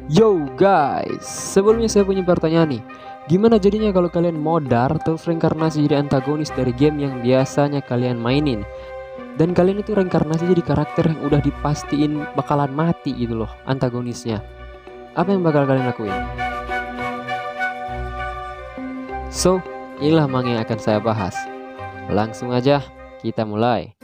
Yo guys, sebelumnya saya punya pertanyaan nih. Gimana jadinya kalau kalian modar terus reinkarnasi jadi antagonis dari game yang biasanya kalian mainin? Dan kalian itu reinkarnasi jadi karakter yang udah dipastiin bakalan mati gitu loh, antagonisnya. Apa yang bakal kalian lakuin? So, inilah yang akan saya bahas. Langsung aja, kita mulai.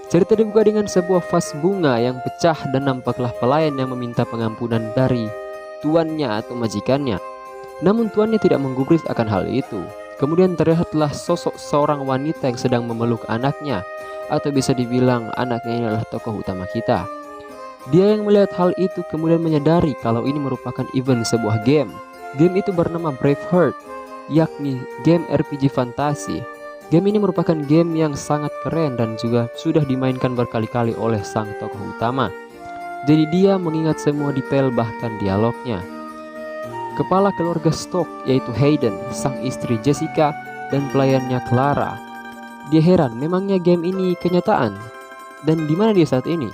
Cerita dibuka dengan sebuah vas bunga yang pecah dan nampaklah pelayan yang meminta pengampunan dari tuannya atau majikannya. Namun tuannya tidak menggubris akan hal itu. Kemudian terlihatlah sosok seorang wanita yang sedang memeluk anaknya, atau bisa dibilang anaknya ini adalah tokoh utama kita. Dia yang melihat hal itu kemudian menyadari kalau ini merupakan event sebuah game. Game itu bernama Braveheart, yakni game RPG fantasi. Game ini merupakan game yang sangat keren dan juga sudah dimainkan berkali-kali oleh sang tokoh utama. Jadi dia mengingat semua detail bahkan dialognya. Kepala keluarga Stoke yaitu Hayden, sang istri Jessica, dan pelayannya Clara. Dia heran, memangnya game ini kenyataan? Dan di mana dia saat ini?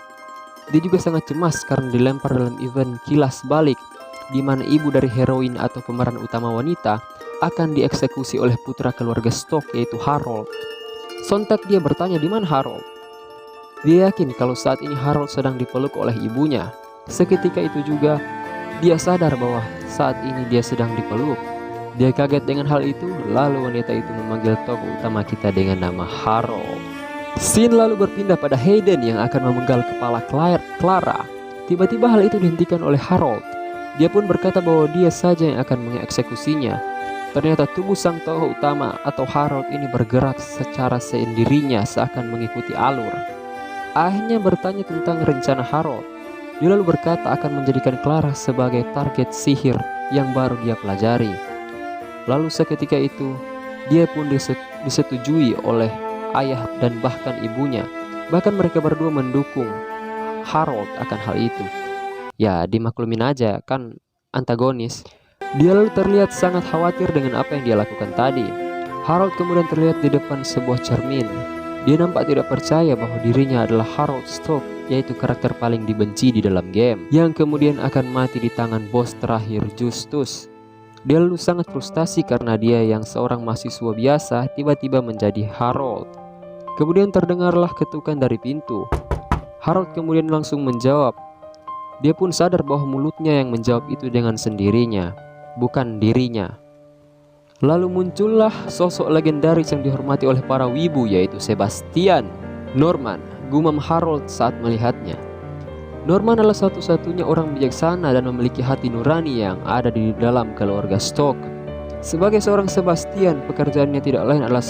Dia juga sangat cemas karena dilempar dalam event kilas balik, di mana ibu dari heroin atau pemeran utama wanita akan dieksekusi oleh putra keluarga Stoke yaitu Harold. Sontak dia bertanya di mana Harold. Dia yakin kalau saat ini Harold sedang dipeluk oleh ibunya. Seketika itu juga dia sadar bahwa saat ini dia sedang dipeluk. Dia kaget dengan hal itu, lalu wanita itu memanggil tokoh utama kita dengan nama Harold. Scene lalu berpindah pada Hayden yang akan memenggal kepala Clara. Tiba-tiba hal itu dihentikan oleh Harold. Dia pun berkata bahwa dia saja yang akan mengeksekusinya. Ternyata tubuh sang tokoh utama atau Harold ini bergerak secara sendirinya seakan mengikuti alur. Ayahnya bertanya tentang rencana Harold. Dia lalu berkata akan menjadikan Clara sebagai target sihir yang baru dia pelajari. Lalu seketika itu, dia pun disetujui oleh ayah dan bahkan ibunya. Bahkan mereka berdua mendukung Harold akan hal itu. Ya, dimaklumin aja, kan antagonis. Dia lalu terlihat sangat khawatir dengan apa yang dia lakukan tadi. Harold kemudian terlihat di depan sebuah cermin. Dia nampak tidak percaya bahwa dirinya adalah Harold Stoke, yaitu karakter paling dibenci di dalam game, yang kemudian akan mati di tangan bos terakhir Justus. Dia lalu sangat frustasi karena dia yang seorang mahasiswa biasa tiba-tiba menjadi Harold. Kemudian terdengarlah ketukan dari pintu. Harold kemudian langsung menjawab. Dia pun sadar bahwa mulutnya yang menjawab itu dengan sendirinya, bukan dirinya. Lalu muncullah sosok legendaris yang dihormati oleh para wibu yaitu Sebastian Norman, gumam Harold saat melihatnya. Norman adalah satu-satunya orang bijaksana dan memiliki hati nurani yang ada di dalam keluarga Stoke. Sebagai seorang Sebastian, pekerjaannya tidak lain adalah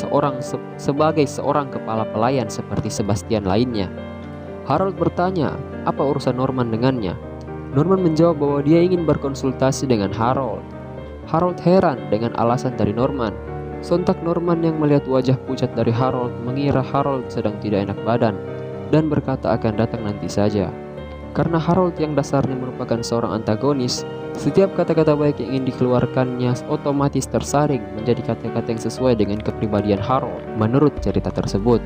sebagai seorang kepala pelayan seperti Sebastian lainnya. Harold bertanya, apa urusan Norman dengannya? Norman menjawab bahwa dia ingin berkonsultasi dengan Harold. Harold heran dengan alasan dari Norman. Sontak Norman yang melihat wajah pucat dari Harold mengira Harold sedang tidak enak badan dan berkata akan datang nanti saja. Karena Harold yang dasarnya merupakan seorang antagonis, setiap kata-kata baik yang ingin dikeluarkannya otomatis tersaring menjadi kata-kata yang sesuai dengan kepribadian Harold menurut cerita tersebut.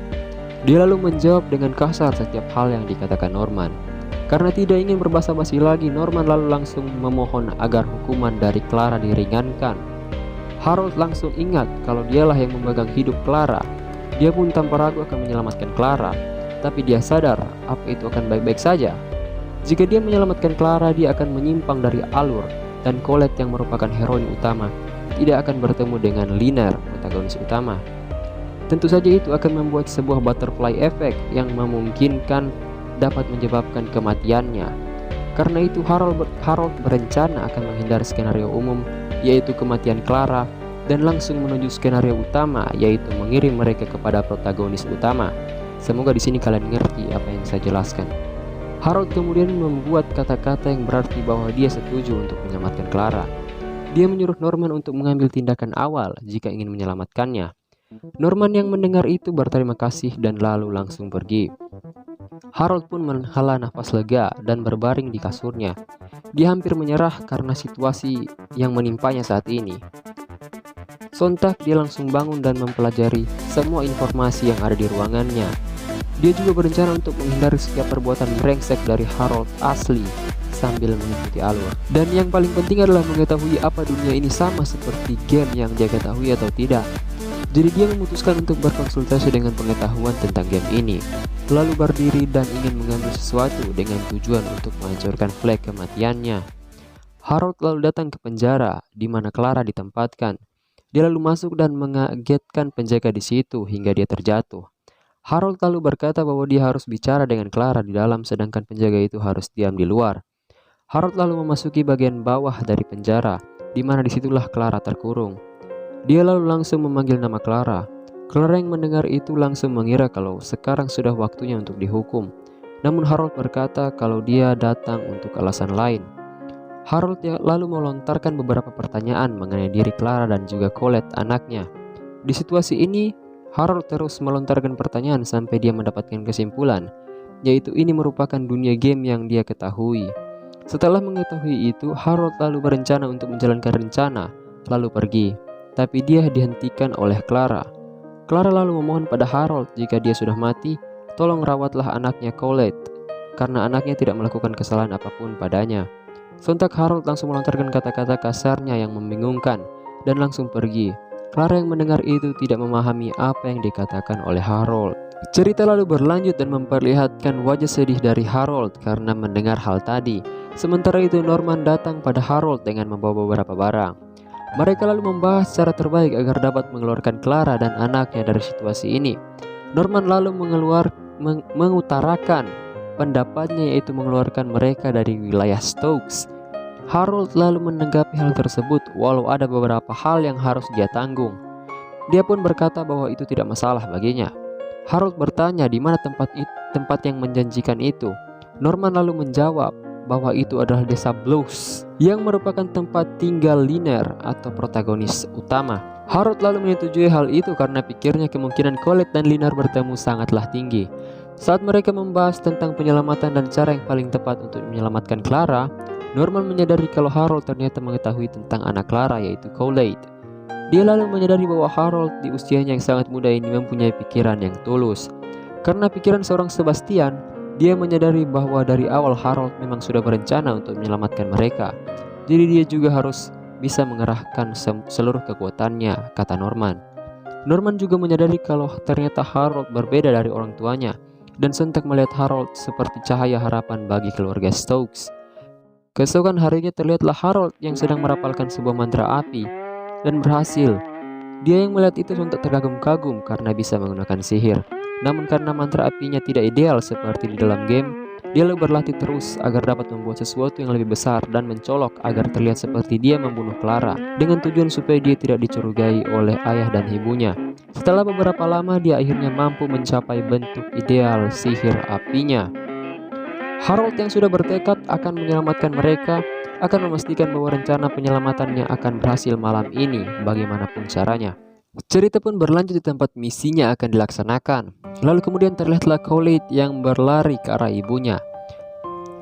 Dia lalu menjawab dengan kasar setiap hal yang dikatakan Norman. Karena tidak ingin berbasa-basi lagi, Norman lalu langsung memohon agar hukuman dari Clara diringankan. Harold langsung ingat kalau dialah yang memegang hidup Clara. Dia pun tanpa ragu akan menyelamatkan Clara. Tapi dia sadar apa itu akan baik-baik saja. Jika dia menyelamatkan Clara, dia akan menyimpang dari alur, dan Colette yang merupakan heroin utama tidak akan bertemu dengan Liner, protagonis utama. Tentu saja itu akan membuat sebuah butterfly effect yang memungkinkan dapat menyebabkan kematiannya. Karena itu Harold berencana akan menghindari skenario umum, yaitu kematian Clara, dan langsung menuju skenario utama, yaitu mengirim mereka kepada protagonis utama. Semoga di sini kalian ngerti apa yang saya jelaskan. Harold kemudian membuat kata-kata yang berarti bahwa dia setuju untuk menyelamatkan Clara. Dia menyuruh Norman untuk mengambil tindakan awal jika ingin menyelamatkannya. Norman yang mendengar itu berterima kasih dan lalu langsung pergi. Harold pun menghela nafas lega dan berbaring di kasurnya. Dia hampir menyerah karena situasi yang menimpanya saat ini. Sontak dia langsung bangun dan mempelajari semua informasi yang ada di ruangannya. Dia juga berencana untuk menghindari setiap perbuatan brengsek dari Harold asli. sambil mengikuti alur. Dan yang paling penting adalah mengetahui apa dunia ini sama seperti game yang dia ketahui atau tidak. Jadi dia memutuskan untuk berkonsultasi dengan pengetahuan tentang game ini, lalu berdiri dan ingin mengambil sesuatu dengan tujuan untuk menghancurkan flag kematiannya. Harold lalu datang ke penjara di mana Clara ditempatkan. Dia lalu masuk dan mengagetkan penjaga di situ hingga dia terjatuh. Harold lalu berkata bahwa dia harus bicara dengan Clara di dalam sedangkan penjaga itu harus diam di luar. Harold lalu memasuki bagian bawah dari penjara, di mana disitulah Clara terkurung. Dia lalu langsung memanggil nama Clara. Clara yang mendengar itu langsung mengira kalau sekarang sudah waktunya untuk dihukum. Namun Harold berkata kalau dia datang untuk alasan lain. Harold lalu melontarkan beberapa pertanyaan mengenai diri Clara dan juga Colette anaknya. Di situasi ini, Harold terus melontarkan pertanyaan sampai dia mendapatkan kesimpulan, yaitu ini merupakan dunia game yang dia ketahui. Setelah mengetahui itu, Harold lalu berencana untuk menjalankan rencana, lalu pergi. Tapi dia dihentikan oleh Clara. Clara lalu memohon pada Harold jika dia sudah mati, tolong rawatlah anaknya Colette, karena anaknya tidak melakukan kesalahan apapun padanya. Sontak Harold langsung melontarkan kata-kata kasarnya yang membingungkan dan langsung pergi. Clara yang mendengar itu tidak memahami apa yang dikatakan oleh Harold. Cerita lalu berlanjut dan memperlihatkan wajah sedih dari Harold karena mendengar hal tadi. Sementara itu Norman datang pada Harold dengan membawa beberapa barang. Mereka lalu membahas cara terbaik agar dapat mengeluarkan Clara dan anaknya dari situasi ini. Norman lalu mengutarakan pendapatnya, yaitu mengeluarkan mereka dari wilayah Stokes. Harold lalu menanggapi hal tersebut walau ada beberapa hal yang harus dia tanggung. Dia pun berkata bahwa itu tidak masalah baginya. Harold bertanya di mana tempat yang menjanjikan itu. Norman lalu menjawab bahwa itu adalah desa Blues yang merupakan tempat tinggal Liner atau protagonis utama. Harold lalu menyetujui hal itu karena pikirnya kemungkinan Colette dan Liner bertemu sangatlah tinggi. Saat mereka membahas tentang penyelamatan dan cara yang paling tepat untuk menyelamatkan Clara, Norman menyadari kalau Harold ternyata mengetahui tentang anak Clara, yaitu Colette. Dia lalu menyadari bahwa Harold di usianya yang sangat muda ini mempunyai pikiran yang tulus. Karena pikiran seorang Sebastian, dia menyadari bahwa dari awal Harold memang sudah berencana untuk menyelamatkan mereka. Jadi dia juga harus bisa mengerahkan seluruh kekuatannya, kata Norman. Norman juga menyadari kalau ternyata Harold berbeda dari orang tuanya, dan sontak melihat Harold seperti cahaya harapan bagi keluarga Stokes. Keesokan harinya terlihatlah Harold yang sedang merapalkan sebuah mantra api, dan berhasil. Dia yang melihat itu sontak terkagum-kagum karena bisa menggunakan sihir. Namun karena mantra apinya tidak ideal seperti di dalam game, dia lalu berlatih terus agar dapat membuat sesuatu yang lebih besar dan mencolok agar terlihat seperti dia membunuh Clara, dengan tujuan supaya dia tidak dicurigai oleh ayah dan ibunya. Setelah beberapa lama, dia akhirnya mampu mencapai bentuk ideal sihir apinya. Harold yang sudah bertekad akan menyelamatkan mereka akan memastikan bahwa rencana penyelamatannya akan berhasil malam ini bagaimanapun caranya. Cerita pun berlanjut di tempat misinya akan dilaksanakan. Lalu kemudian terlihatlah Colette yang berlari ke arah ibunya.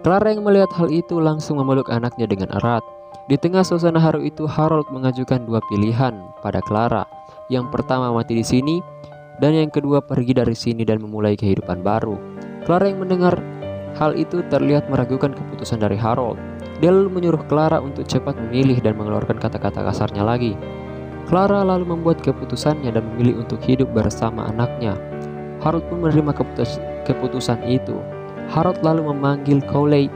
Clara yang melihat hal itu langsung memeluk anaknya dengan erat. Di tengah suasana haru itu, Harold mengajukan dua pilihan pada Clara. Yang pertama mati di sini, dan yang kedua pergi dari sini dan memulai kehidupan baru. Clara yang mendengar hal itu terlihat meragukan keputusan dari Harold. Dia lalu menyuruh Clara untuk cepat memilih dan mengeluarkan kata-kata kasarnya lagi. Clara lalu membuat keputusannya dan memilih untuk hidup bersama anaknya. Harold pun menerima keputusan itu. Harold lalu memanggil Colette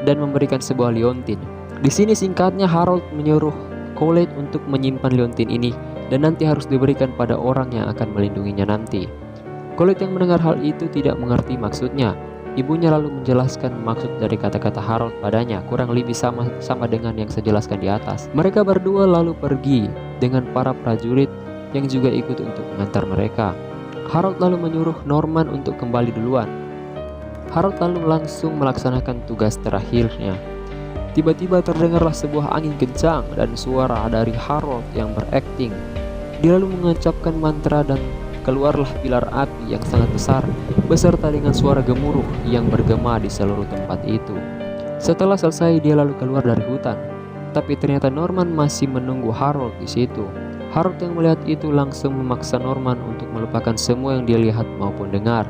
dan memberikan sebuah liontin. Di sini singkatnya Harold menyuruh Colette untuk menyimpan liontin ini dan nanti harus diberikan pada orang yang akan melindunginya nanti. Colette yang mendengar hal itu tidak mengerti maksudnya. Ibunya lalu menjelaskan maksud dari kata-kata Harold padanya, kurang lebih sama dengan yang saya jelaskan di atas. Mereka berdua lalu pergi dengan para prajurit yang juga ikut untuk mengantar mereka. Harold lalu menyuruh Norman untuk kembali duluan. Harold lalu langsung melaksanakan tugas terakhirnya. Tiba-tiba terdengarlah sebuah angin kencang dan suara dari Harold yang berakting. Dia lalu mengucapkan mantra dan keluarlah pilar api yang sangat besar beserta dengan suara gemuruh yang bergema di seluruh tempat itu. Setelah selesai, dia lalu keluar dari hutan. Tapi ternyata Norman masih menunggu Harold di situ. Harold yang melihat itu langsung memaksa Norman untuk melupakan semua yang dia lihat maupun dengar.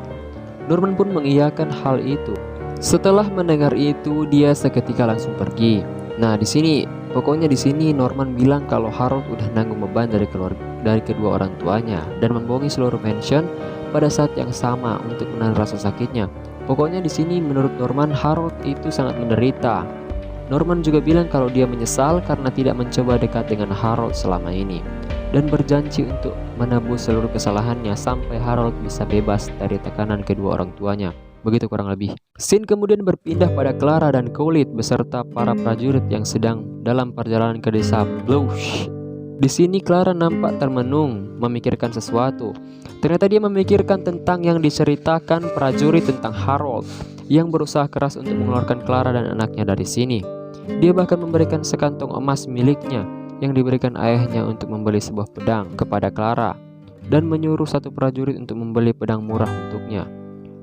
Norman pun mengiyakan hal itu. Setelah mendengar itu, dia seketika langsung pergi. Nah, pokoknya di sini Norman bilang kalau Harold udah nanggung beban dari kedua orang tuanya dan membohongi seluruh mansion pada saat yang sama untuk menahan rasa sakitnya. Pokoknya di sini menurut Norman, Harold itu sangat menderita. Norman juga bilang kalau dia menyesal karena tidak mencoba dekat dengan Harold selama ini dan berjanji untuk menebus seluruh kesalahannya sampai Harold bisa bebas dari tekanan kedua orang tuanya. Begitu kurang lebih. Scene kemudian berpindah pada Clara dan Khalid beserta para prajurit yang sedang dalam perjalanan ke desa Blush. Di sini Clara nampak termenung, memikirkan sesuatu. Ternyata dia memikirkan tentang yang diceritakan prajurit tentang Harold yang berusaha keras untuk mengeluarkan Clara dan anaknya dari sini. Dia bahkan memberikan sekantong emas miliknya yang diberikan ayahnya untuk membeli sebuah pedang kepada Clara dan menyuruh satu prajurit untuk membeli pedang murah untuknya.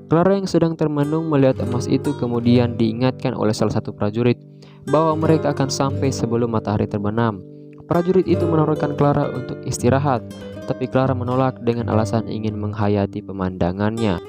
Clara yang sedang termenung melihat emas itu kemudian diingatkan oleh salah satu prajurit bahwa mereka akan sampai sebelum matahari terbenam. Prajurit itu menawarkan Clara untuk istirahat, tapi Clara menolak dengan alasan ingin menghayati pemandangannya.